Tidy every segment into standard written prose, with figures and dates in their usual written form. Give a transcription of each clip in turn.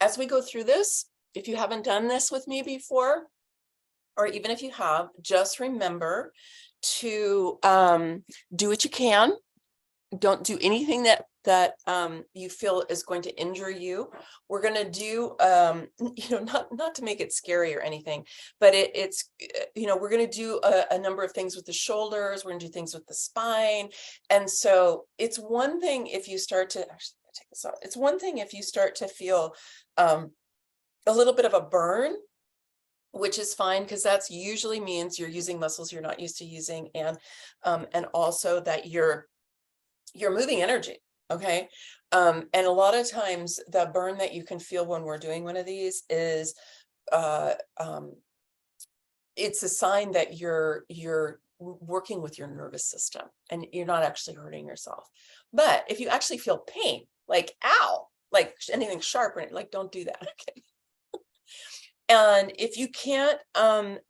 as we go through this, if you haven't done this with me before, or even if you have, just remember to do what you can. Don't do anything that you feel is going to injure you. We're going to do, not to make it scary or anything, but it's, we're going to do a number of things with the shoulders. We're going to do things with the spine. And so it's one thing if you start to, actually, take this off. It's one thing if you start to feel a little bit of a burn, which is fine, because that's usually means you're using muscles you're not used to using, and also that you're moving energy. Okay. And a lot of times the burn that you can feel when we're doing one of these is it's a sign that you're working with your nervous system and you're not actually hurting yourself. But if you actually feel pain, like ow, like anything sharp, like don't do that. Okay. And if you can't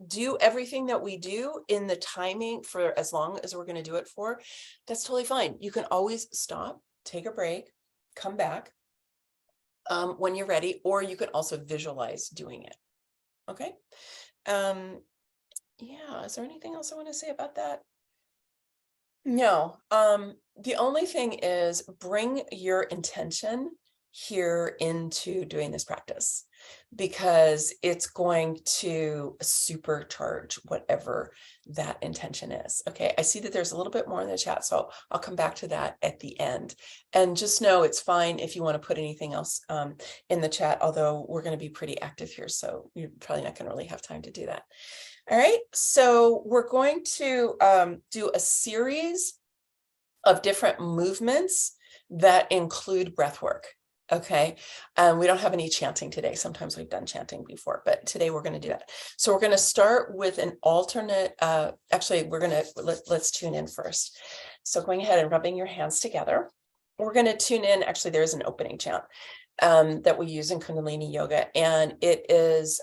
do everything that we do in the timing for as long as we're going to do it for, that's totally fine. You can always stop, take a break, come back when you're ready, or you can also visualize doing it. Okay. Yeah. Is there anything else I want to say about that? No. The only thing is bring your intention here into doing this practice, because it's going to supercharge whatever that intention is. Okay, I see that there's a little bit more in the chat, so I'll come back to that at the end. And just know it's fine if you want to put anything else in the chat, although we're going to be pretty active here, so you're probably not going to really have time to do that. All right, so we're going to do a series of different movements that include breath work. Okay. We don't have any chanting today. Sometimes we've done chanting before, but today we're going to do that. So we're going to start with an alternate, actually, let's tune in first. So going ahead and rubbing your hands together, we're going to tune in. Actually, there is an opening chant that we use in Kundalini Yoga, and it is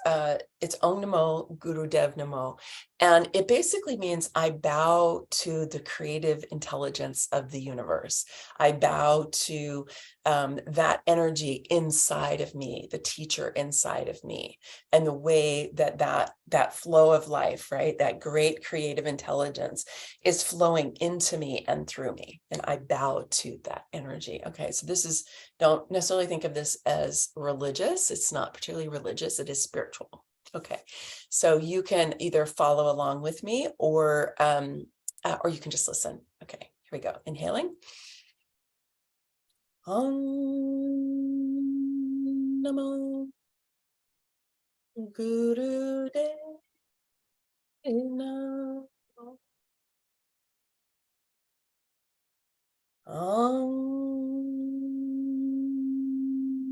it's Om Namo Guru Dev Namo, and it basically means I bow to the creative intelligence of the universe. I bow to that energy inside of me, the teacher inside of me, and the way that flow of life, right? That great creative intelligence is flowing into me and through me, and I bow to that energy. Okay, so this is, don't necessarily think of this as religious. It's not particularly religious. It is spiritual. Okay, so you can either follow along with me or you can just listen. Okay, here we go. Inhaling. Om Namo Guru Dev Namo. Om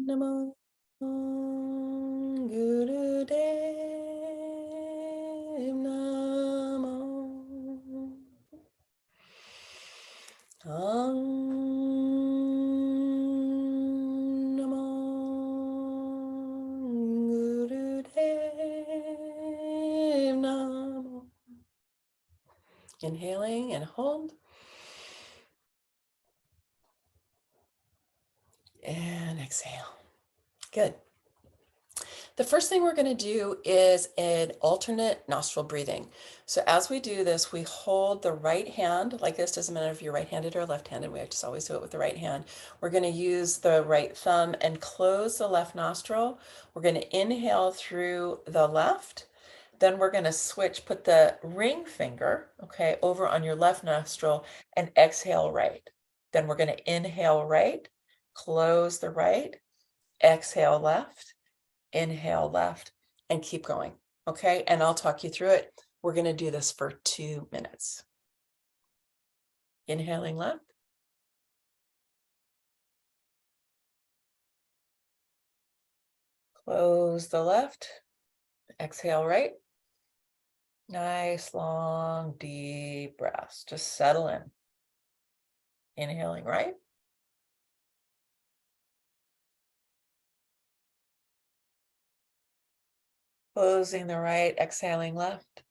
Namo Guru Dev Namo. Om Namo Guru Dev Namo. Inhaling and hold. And exhale. Good. The first thing we're going to do is an alternate nostril breathing. So as we do this, we hold the right hand like this. Doesn't matter if you're right-handed or left-handed. We just always do it with the right hand. We're going to use the right thumb and close the left nostril. We're going to inhale through the left. Then we're going to switch, put the ring finger, okay, over on your left nostril and exhale right. Then we're going to inhale right, close the right, exhale left, inhale left, and keep going. Okay. And I'll talk you through it. We're going to do this for 2 minutes. Inhaling left. Close the left. Exhale right. Nice, long, deep breaths. Just settle in. Inhaling right. Closing the right, exhaling left.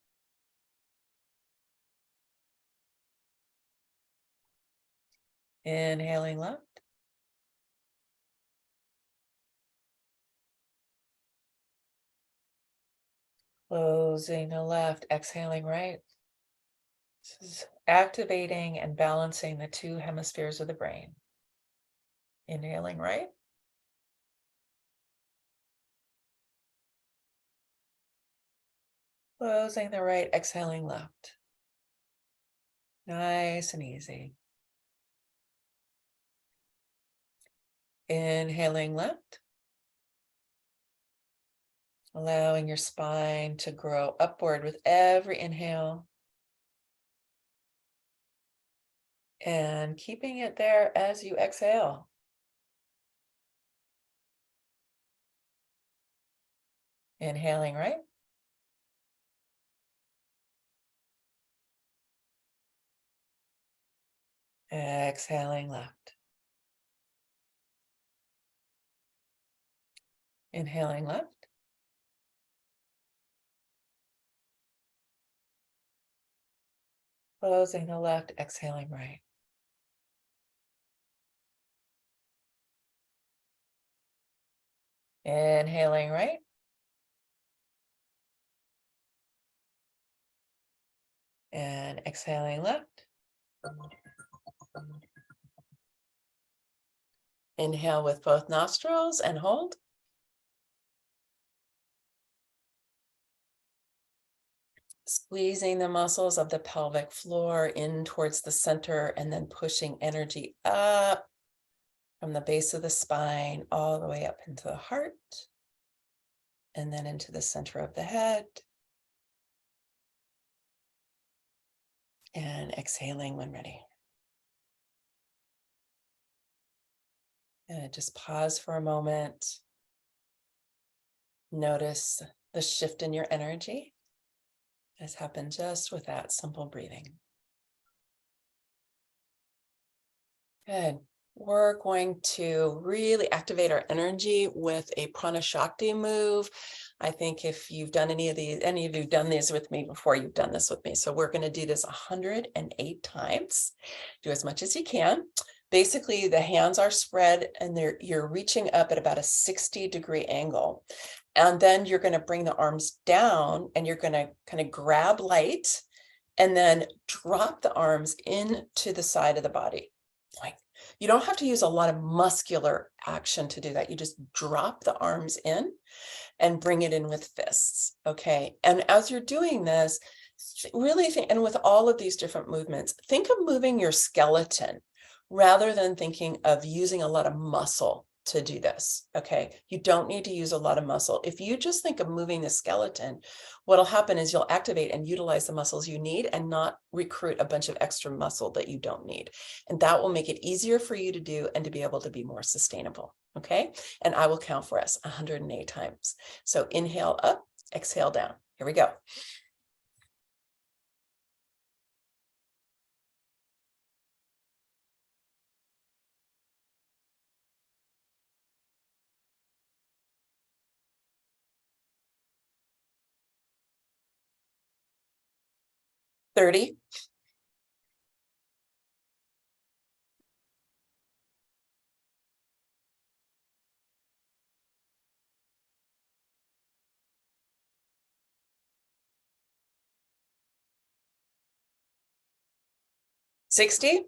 Inhaling left. Closing the left, exhaling right. This is activating and balancing the two hemispheres of the brain. Inhaling right. Closing the right, exhaling left. Nice and easy. Inhaling left. Allowing your spine to grow upward with every inhale. And keeping it there as you exhale. Inhaling right. Exhaling left. Inhaling left. Closing the left, exhaling right. Inhaling right. And exhaling left. Inhale with both nostrils and hold. Squeezing the muscles of the pelvic floor in towards the center and then pushing energy up from the base of the spine all the way up into the heart and then into the center of the head. And exhaling when ready. And just pause for a moment. Notice the shift in your energy has happened just with that simple breathing. Good. We're going to really activate our energy with a prana shakti move. I think if you've done any of you done these with me before, you've done this with me. So we're going to do this 108 times. Do as much as you can. Basically, the hands are spread and you're reaching up at about a 60-degree angle. And then you're going to bring the arms down and you're going to kind of grab light and then drop the arms into the side of the body. Like, you don't have to use a lot of muscular action to do that. You just drop the arms in and bring it in with fists. Okay. And as you're doing this, really think, and with all of these different movements, think of moving your skeleton rather than thinking of using a lot of muscle to do this. Okay. You don't need to use a lot of muscle. If you just think of moving the skeleton, what'll happen is you'll activate and utilize the muscles you need and not recruit a bunch of extra muscle that you don't need. And that will make it easier for you to do and to be able to be more sustainable. Okay. And I will count for us 108 times. So inhale up, exhale down. Here we go. $30. 60.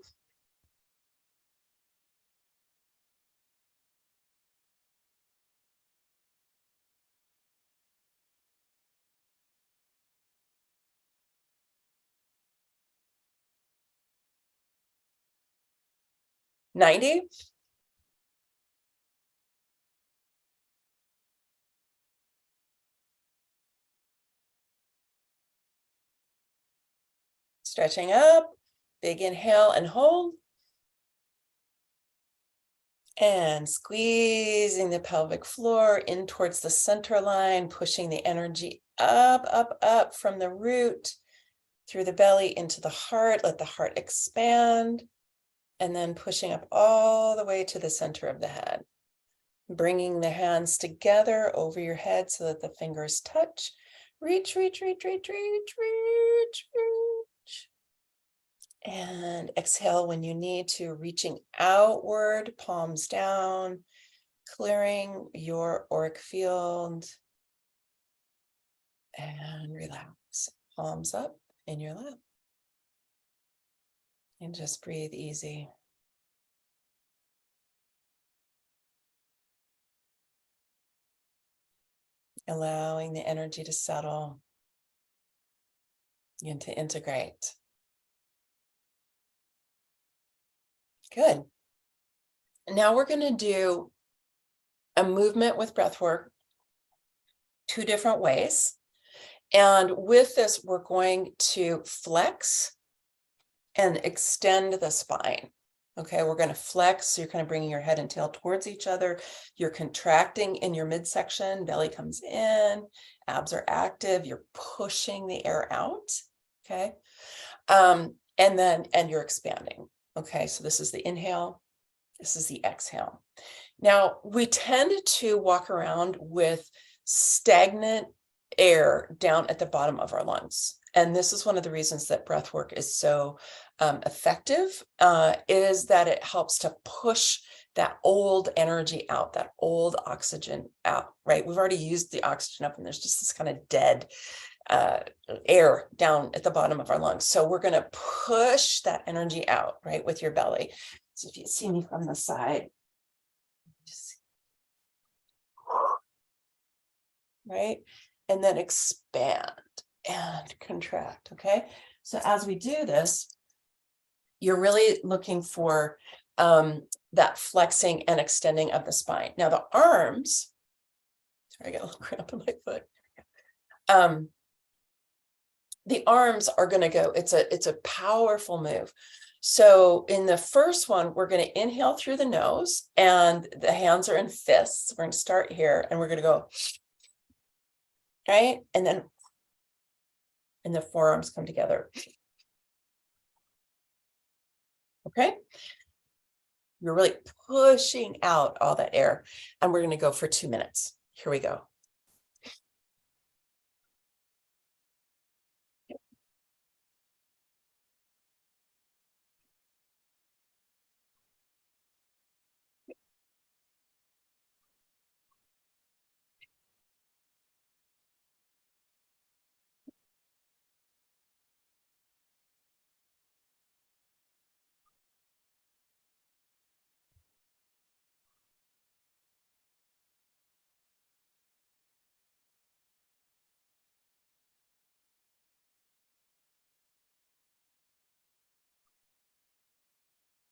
90. Stretching up, big inhale and hold. And squeezing the pelvic floor in towards the center line, pushing the energy up, up, up from the root through the belly into the heart. Let the heart expand. And then pushing up all the way to the center of the head. Bringing the hands together over your head so that the fingers touch. Reach, reach, reach, reach, reach, reach, reach. And exhale when you need to, reaching outward, palms down, clearing your auric field. And relax. Palms up in your lap. And just breathe easy. Allowing the energy to settle and to integrate. Good. Now we're going to do a movement with breath work 2 different ways. And with this, we're going to flex and extend the spine. Okay, we're going to flex. So you're kind of bringing your head and tail towards each other. You're contracting in your midsection. Belly comes in. Abs are active. You're pushing the air out. Okay. And you're expanding. Okay, so this is the inhale. This is the exhale. Now, we tend to walk around with stagnant air down at the bottom of our lungs. And this is one of the reasons that breath work is so effective, is that it helps to push that old energy out, that old oxygen out, right? We've already used the oxygen up and there's just this kind of dead air down at the bottom of our lungs. So we're going to push that energy out, right, with your belly. So if you see me from the side, just, right, and then expand and contract. Okay, so as we do this, you're really looking for that flexing and extending of the spine. Now the arms, sorry, I got a little cramp in my foot. The arms are going to go, it's a powerful move. So in the first one, we're going to inhale through the nose and the hands are in fists. We're going to start here and we're going to go, right? And then, and the forearms come together. Okay. You're really pushing out all that air and we're going to go for 2 minutes. Here we go.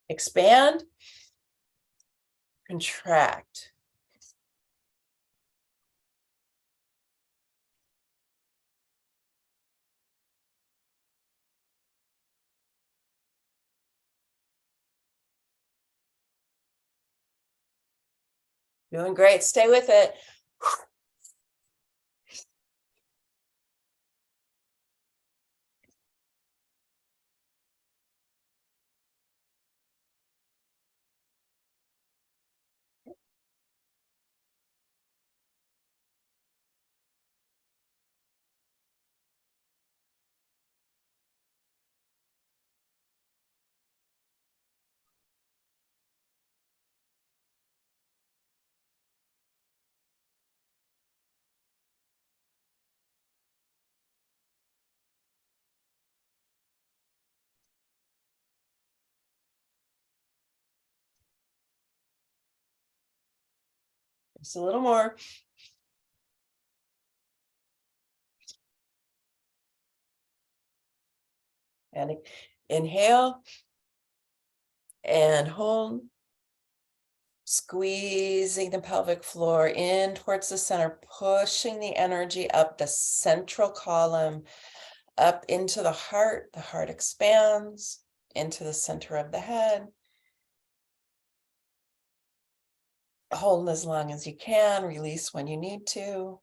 Expand, contract. Doing great. Stay with it. Just a little more. And inhale and hold. Squeezing the pelvic floor in towards the center, pushing the energy up the central column, up into the heart. The heart expands into the center of the head. Hold as long as you can, release when you need to.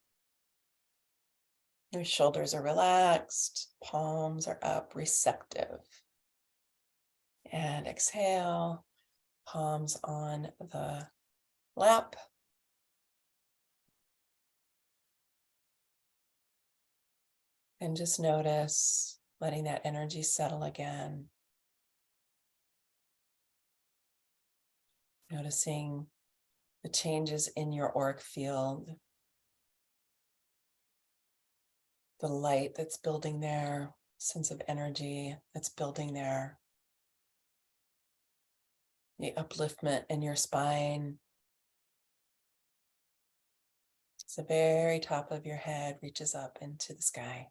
Your shoulders are relaxed, palms are up, receptive. And exhale, palms on the lap. And just notice letting that energy settle again. Noticing the changes in your auric field, the light that's building there, sense of energy that's building there, the upliftment in your spine. So the very top of your head reaches up into the sky,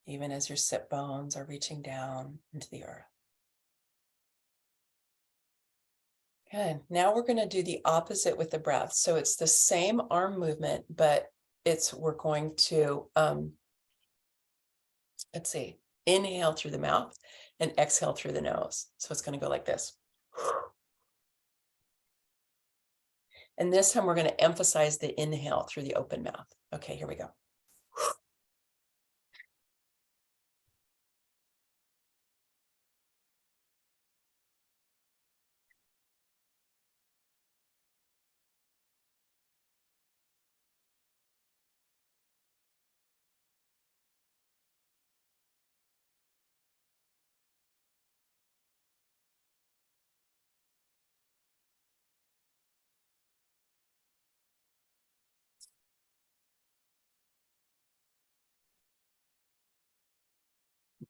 even as your sit bones are reaching down into the earth. Good. Now we're going to do the opposite with the breath. So it's the same arm movement, but we're going to, let's see, inhale through the mouth and exhale through the nose. So it's going to go like this. And this time we're going to emphasize the inhale through the open mouth. Okay, here we go.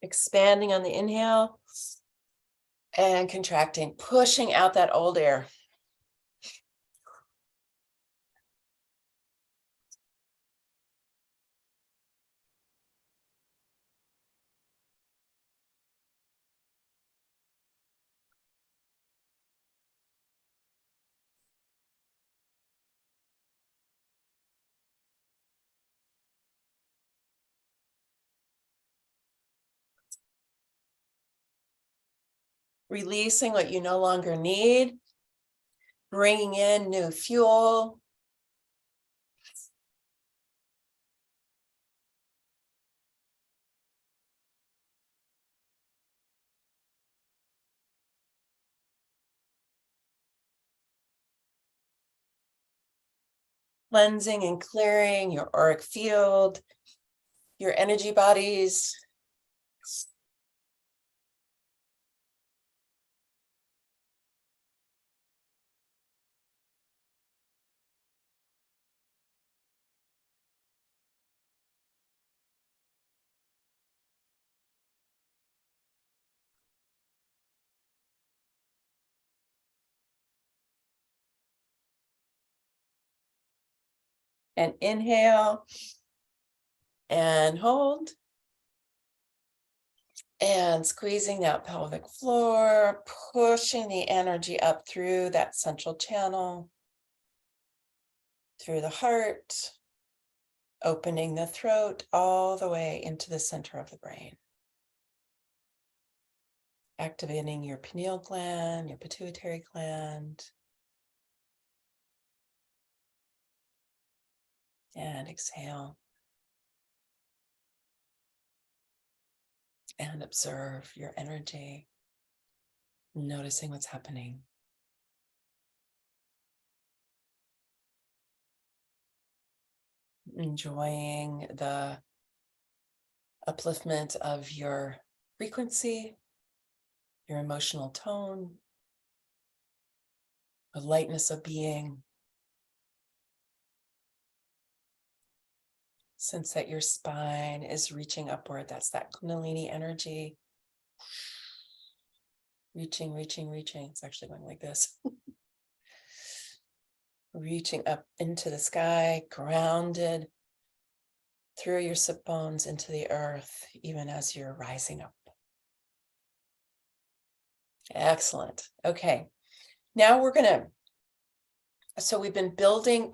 Expanding on the inhale and contracting, pushing out that old air. Releasing what you no longer need, bringing in new fuel. Cleansing and clearing your auric field, your energy bodies. And inhale and hold. And squeezing that pelvic floor, pushing the energy up through that central channel, through the heart, opening the throat all the way into the center of the brain. Activating your pineal gland, your pituitary gland. And exhale. And observe your energy, noticing what's happening. Enjoying the upliftment of your frequency, your emotional tone, the lightness of being. Sense that your spine is reaching upward. That's that Kundalini energy. Reaching, reaching, reaching. It's actually going like this. Reaching up into the sky, grounded through your sit bones into the earth, even as you're rising up. Excellent. Okay. Now we're going to So we've been building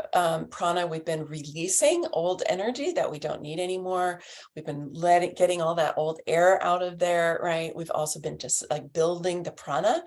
prana, we've been releasing old energy that we don't need anymore. We've been getting all that old air out of there, right? We've also been just like building the prana.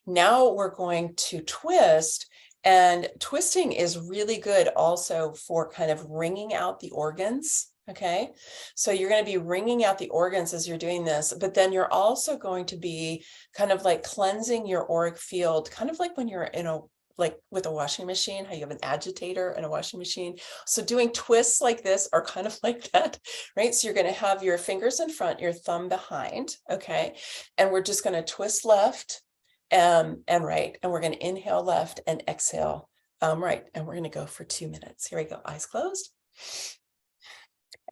Now we're going to twist, and twisting is really good also for kind of wringing out the organs. Okay, so you're going to be wringing out the organs as you're doing this, but then you're also going to be kind of like cleansing your auric field, kind of like when you're in a like with a washing machine, how you have an agitator and a washing machine. So doing twists like this are kind of like that, right? So you're going to have your fingers in front, your thumb behind, okay? And we're just going to twist left and right. And we're going to inhale left and exhale right. And we're going to go for 2 minutes. Here we go. Eyes closed.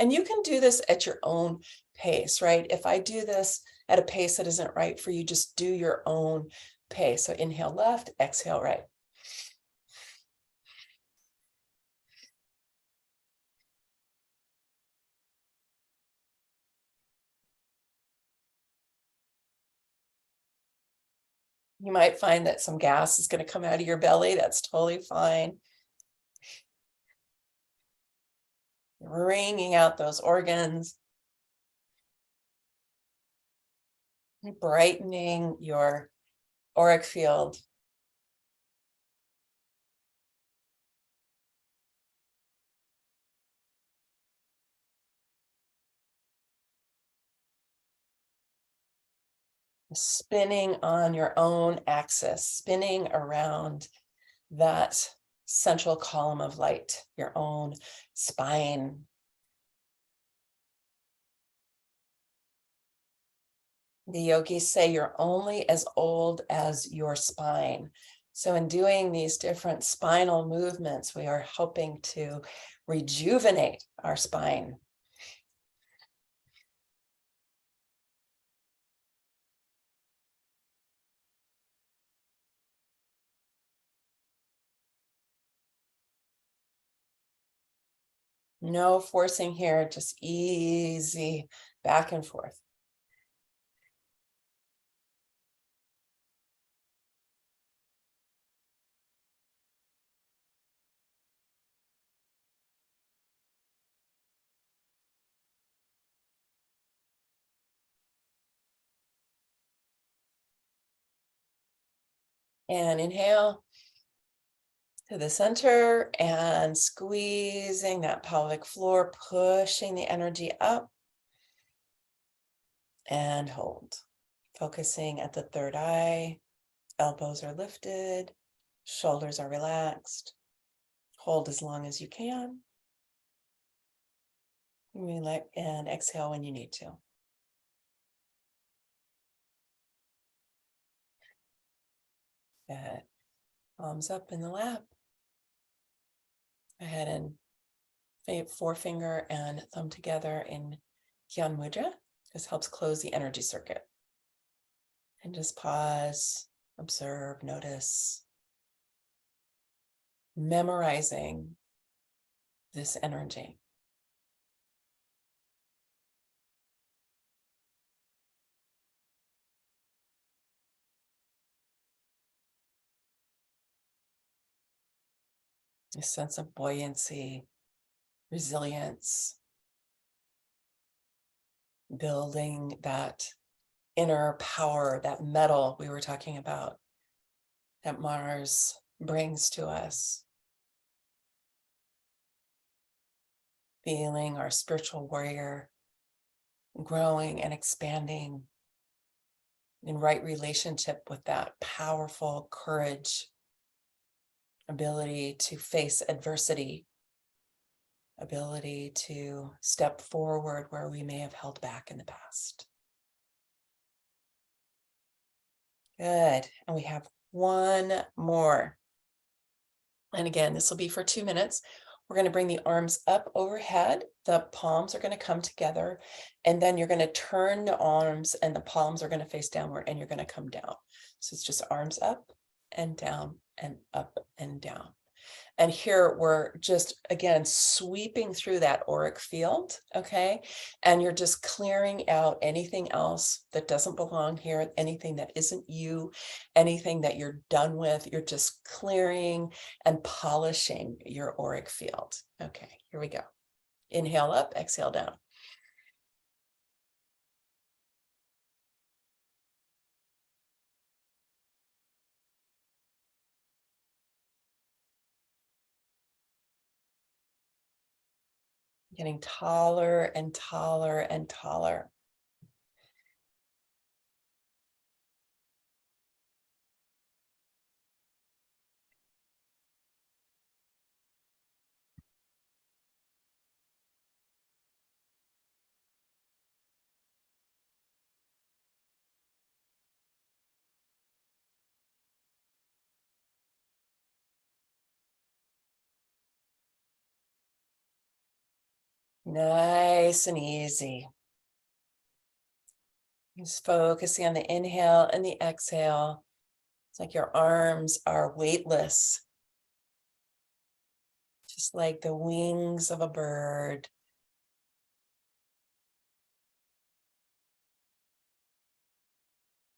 And you can do this at your own pace, right? If I do this at a pace that isn't right for you, just do your own pace. So inhale left, exhale right. You might find that some gas is going to come out of your belly. That's totally fine. Wringing out those organs, brightening your auric field. Spinning on your own axis, spinning around that central column of light, your own spine. The yogis say you're only as old as your spine. So in doing these different spinal movements, we are hoping to rejuvenate our spine. No forcing here, just easy back and forth. And inhale to the center and squeezing that pelvic floor, pushing the energy up, and hold. Focusing at the third eye, elbows are lifted, shoulders are relaxed. Hold as long as you can. And exhale when you need to. Good. Palms up in the lap. Go ahead and forefinger and thumb together in Gyan Mudra. This helps close the energy circuit. And just pause, observe, notice. Memorizing this energy. A sense of buoyancy, resilience, building that inner power, that metal we were talking about, that Mars brings to us. Feeling our spiritual warrior growing and expanding in right relationship with that powerful courage, ability to face adversity, ability to step forward where we may have held back in the past. Good. And we have one more. And again, this will be for 2 minutes. We're going to bring the arms up overhead. The palms are going to come together. And then you're going to turn the arms and the palms are going to face downward and you're going to come down. So it's just arms up and down and up and down. And here we're just, again, sweeping through that auric field, okay? And you're just clearing out anything else that doesn't belong here, anything that isn't you, anything that you're done with. You're just clearing and polishing your auric field. Okay, here we go. Inhale up, exhale down. Getting taller and taller and taller. Nice and easy. Just focusing on the inhale and the exhale. It's like your arms are weightless, just like the wings of a bird.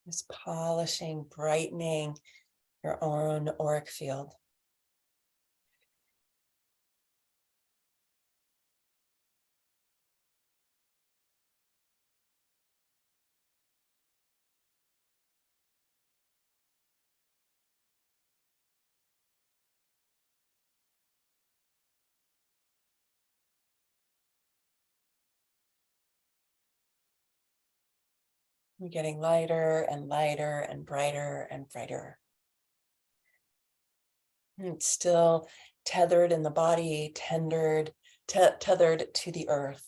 Just polishing, brightening your own auric field. You're getting lighter and lighter and brighter and brighter. And it's still tethered in the body, tethered to the earth.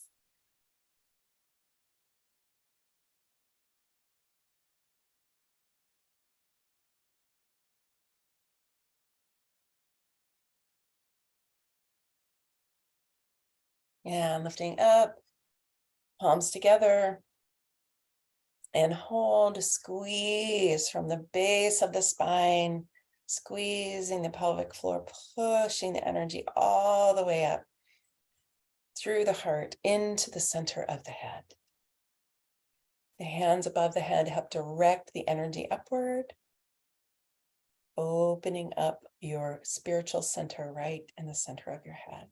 And lifting up, palms together. And hold, squeeze from the base of the spine, squeezing the pelvic floor, pushing the energy all the way up through the heart into the center of the head. The hands above the head help direct the energy upward, opening up your spiritual center right in the center of your head.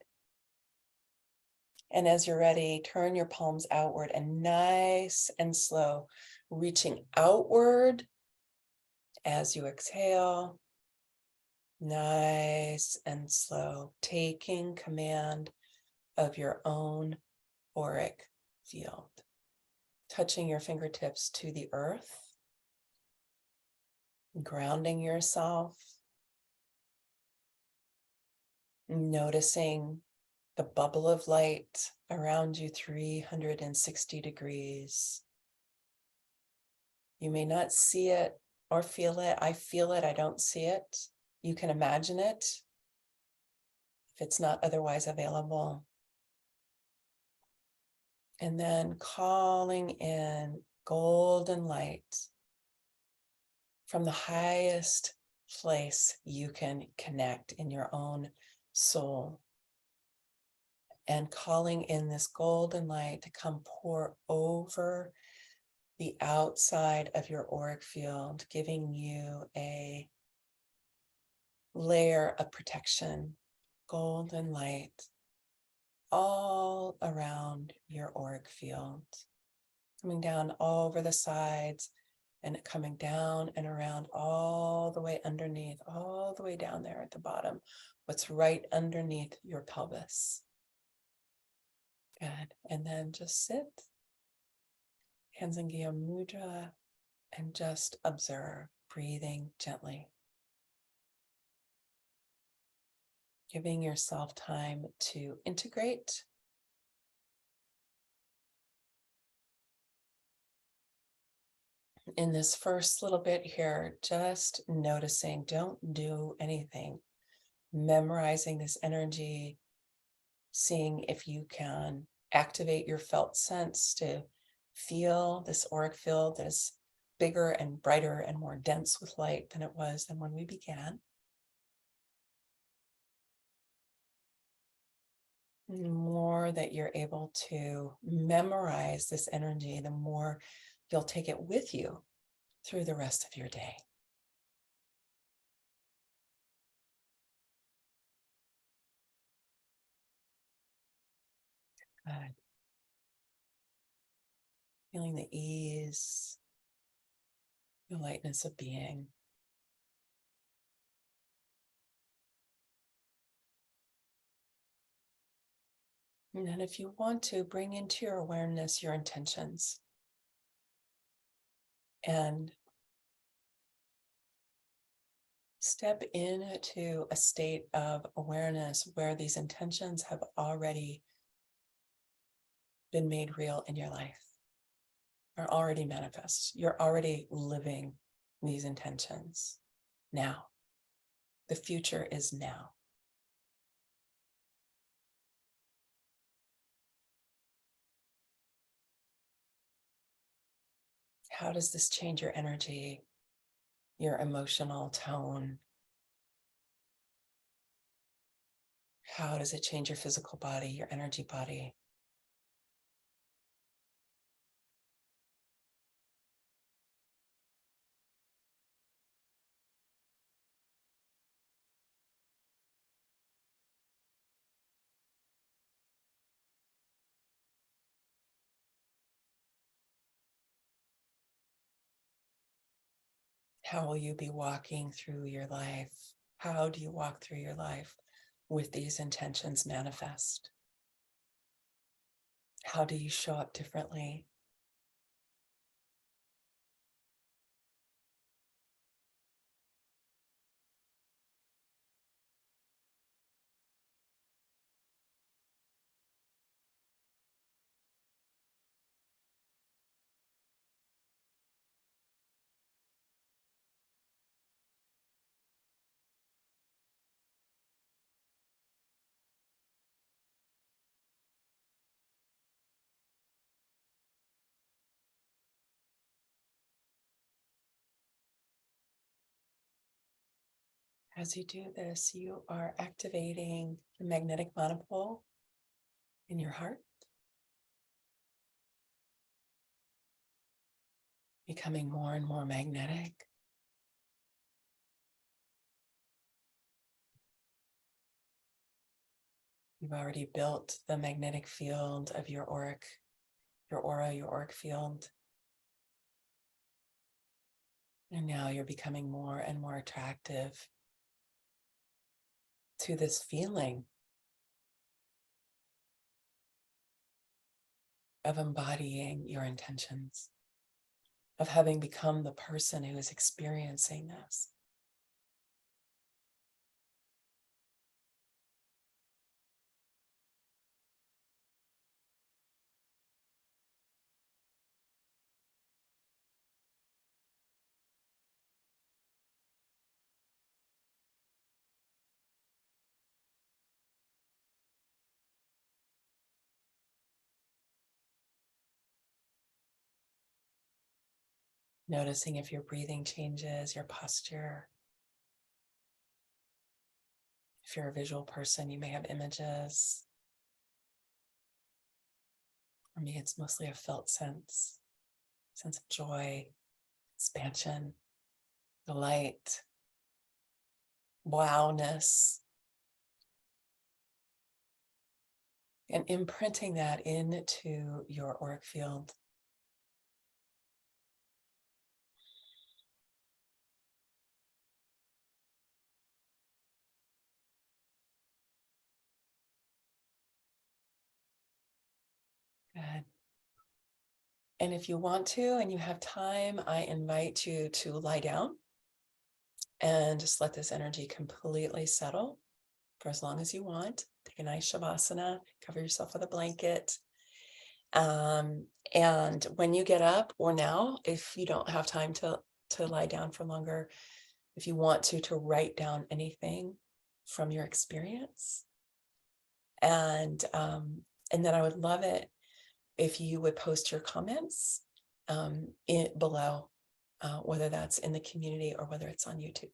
And as you're ready, turn your palms outward and nice and slow, reaching outward as you exhale. Nice and slow, taking command of your own auric field, touching your fingertips to the earth, grounding yourself, noticing the bubble of light around you 360 degrees. You may not see it or feel it. I feel it, I don't see it. You can imagine it if it's not otherwise available. And then calling in golden light from the highest place you can connect in your own soul. And calling in this golden light to come pour over the outside of your auric field, giving you a layer of protection, golden light all around your auric field, coming down over the sides and coming down and around all the way underneath, all the way down there at the bottom, what's right underneath your pelvis. Good. And then just sit, hands in Gya Mudra, and just observe, breathing gently. Giving yourself time to integrate. In this first little bit here, just noticing, don't do anything. Memorizing this energy, seeing if you can activate your felt sense to feel this auric field that is bigger and brighter and more dense with light than it was than when we began. The more that you're able to memorize this energy, the more you'll take it with you through the rest of your day. Good. Feeling the ease, the lightness of being. And then if you want to, bring into your awareness your intentions. And step into a state of awareness where these intentions have already been made real in your life, are already manifest. You're already living these intentions now. The future is now. How does this change your energy, your emotional tone? How does it change your physical body, your energy body? How will you be walking through your life? How do you walk through your life with these intentions manifest? How do you show up differently? As you do this, you are activating the magnetic monopole in your heart, becoming more and more magnetic. You've already built the magnetic field of your auric, your aura, your auric field. And now you're becoming more and more attractive to this feeling of embodying your intentions, of having become the person who is experiencing this. Noticing if your breathing changes, your posture. If you're a visual person, you may have images. For me, it's mostly a felt sense of joy, expansion, delight, wowness, and imprinting that into your auric field. Good. And if you want to, and you have time, I invite you to lie down and just let this energy completely settle for as long as you want. Take a nice shavasana, cover yourself with a blanket. And when you get up, or now, if you don't have time to lie down for longer, if you want to write down anything from your experience. And then I would love it if you would post your comments below, whether that's in the community or whether it's on YouTube.